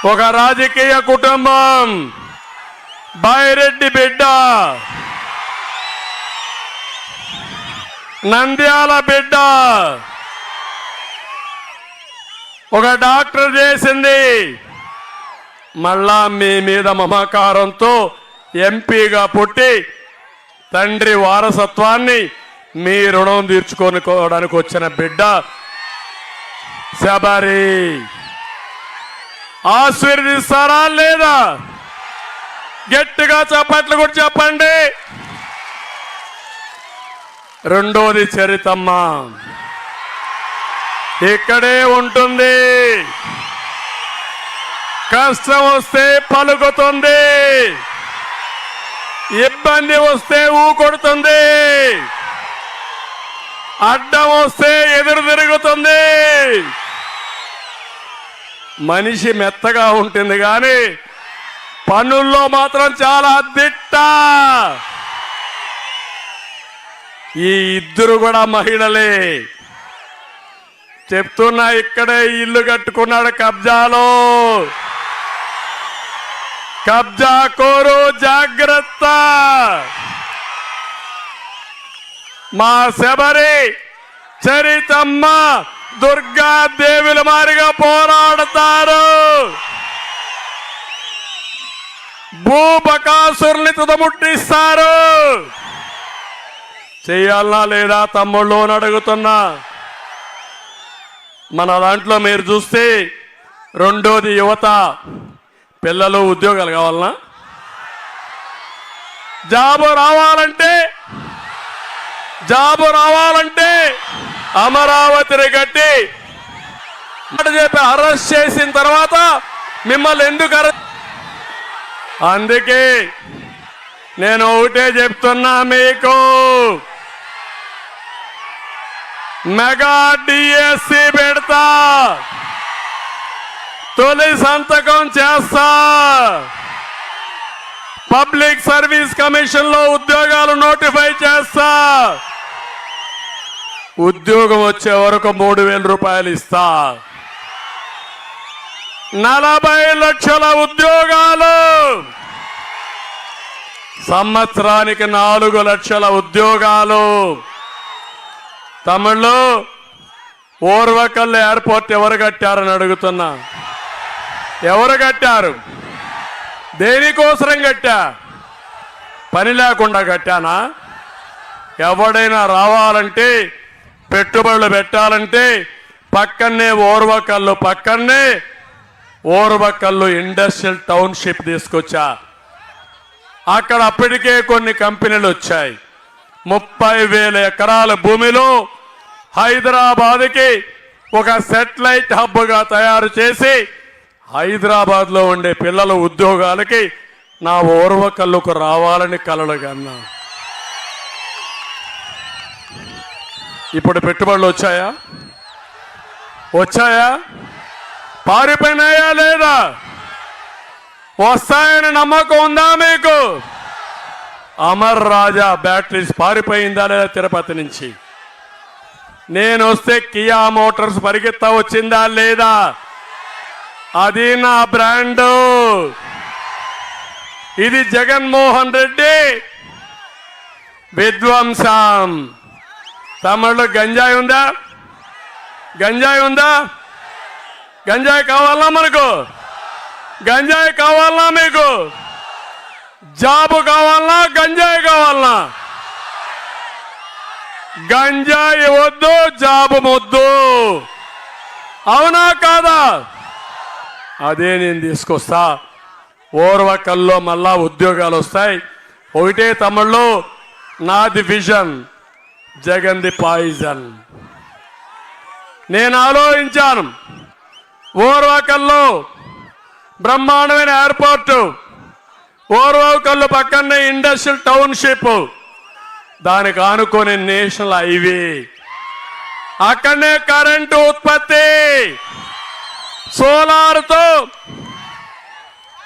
ఒక రాజకీయ కుటుంబం బైరెడ్డి బిడ్డ, నంద్యాల బిడ్డ, ఒక డాక్టర్ చేసింది. మళ్ళా మీ మీద మమకారంతో ఎంపీగా పుట్టి తండ్రి వారసత్వాన్ని మీ రుణం తీర్చుకోవడానికి వచ్చిన బిడ్డ శబరి. ఆశీర్వదిస్తారా లేదా? గట్టిగా చప్పట్లు కూడా చెప్పండి. రెండోది చరితమ్మ ఇక్కడే ఉంటుంది. కష్టం వస్తే పలుకుతుంది, ఇబ్బంది వస్తే ఊకొడుతుంది, అడ్డం వస్తే ఎదురు తిరుగుతుంది. మనిషి మెత్తగా ఉంటుంది కానీ పనుల్లో మాత్రం చాలా దిట్ట. ఈ ఇద్దరు కూడా మహిళలే. చెప్తున్నా, ఇక్కడే ఇల్లు కట్టుకున్నాడు కబ్జాలో. కబ్జా కోరు జాగ్రత్త. మా శబరి, చరితమ్మ, దుర్గా దేవుల మారిగా పోరాడతారు. భూబకాసురుని తుదముట్టిస్తారు. చెయ్యాలనా లేదా తమ్ముళ్ళు అని అడుగుతున్నా. మన దాంట్లో మీరు చూస్తే రెండోది యువత. పిల్లలు ఉద్యోగాలు కావాలనా? జాబు రావాలంటే అమరావతిని కట్టి చెప్పి అరెస్ట్ చేసిన తర్వాత మిమ్మల్ని ఎందుకు అందుకే నేను ఒకటే చెప్తున్నా మీకు, మెగా డిఎస్సి పెడతా, తొలి సంతకం చేస్తా, పబ్లిక్ సర్వీస్ కమిషన్ లో ఉద్యోగాలు నోటిఫై చేస్తా, ఉద్యోగం వచ్చే వరకు 3,000 రూపాయలు ఇస్తా, 40 లక్షల ఉద్యోగాలు, సంవత్సరానికి 4 లక్షల ఉద్యోగాలు. తమిళ్లో ఓర్వకల్ ఎయిర్పోర్ట్ ఎవరు కట్టారని అడుగుతున్నా. ఎవరు కట్టారు? దేనికోసరం కట్టా? పని లేకుండా కట్టానా? ఎవడైనా రావాలంటే, పెట్టుబడులు పెట్టాలంటే పక్కనే ఓర్వకల్లు ఇండస్ట్రియల్ టౌన్షిప్ తీసుకొచ్చా. అక్కడ అప్పటికే కొన్ని కంపెనీలు వచ్చాయి. 30,000 ఎకరాల భూమిలో హైదరాబాద్కి ఒక సెటిలైట్ హబ్గా తయారు చేసి హైదరాబాద్లో ఉండే పిల్లల ఉద్యోగాలకి నా ఓర్వకల్లుకు రావాలని కలలు కన్నా. ఇప్పుడు పెట్టుబడులు వచ్చాయా? పారిపోయినాయా లేదా? వస్తాయని నమ్మకం ఉందా మీకు? అమర్ రాజా బ్యాటరీస్ పారిపోయిందా లేదా తిరుపతి నుంచి? నేను వస్తే కియా మోటార్స్ పరిగెత్తా వచ్చిందా లేదా? అది నా బ్రాండు. ఇది జగన్మోహన్ రెడ్డి విధ్వంసం. తమిళలో గంజాయి ఉందా? గంజాయి కావాలన్నా మనకు? గంజాయి కావాలన్నా మీకు? జాబు కావాలన్నా? గంజాయి కావాలన్నా? గంజాయి వద్దు, జాబు వద్దు. అవునా కాదా? అదే నేను తీసుకొస్తా. ఓర్వకల్లో మళ్ళా ఉద్యోగాలు వస్తాయి. ఒకటే తమిళ్లో నాది విజన్, జగన్ది పాయిజన్. నేను ఆలోచించాను, ఓర్వకల్లో బ్రహ్మాండమైన ఎయిర్పోర్టు, ఓర్వకల్లు పక్కనే ఇండస్ట్రియల్ టౌన్షిప్, దానికి ఆనుకొని నేషనల్ హైవే, అక్కడనే కరెంటు ఉత్పత్తి, సోలార్తో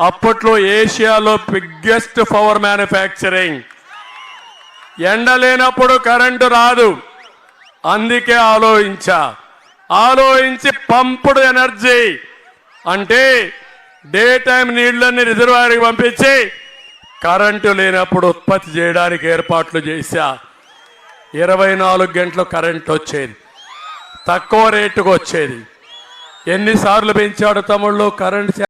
అప్పట్లో ఏషియాలో బిగ్గెస్ట్ పవర్ మ్యానుఫ్యాక్చరింగ్. ఎండ లేనప్పుడు కరెంటు రాదు, అందుకే ఆలోచించి పంపుడు ఎనర్జీ అంటే డే టైం నీళ్లన్నీ రిజర్వాయర్కి పంపించి కరెంటు లేనప్పుడు ఉత్పత్తి చేయడానికి ఏర్పాట్లు చేశా. 24 గంటలు కరెంట్ వచ్చేది, తక్కువ రేటుకు వచ్చేది. ఎన్నిసార్లు పెంచాడు తమ్ముళ్ళు కరెంట్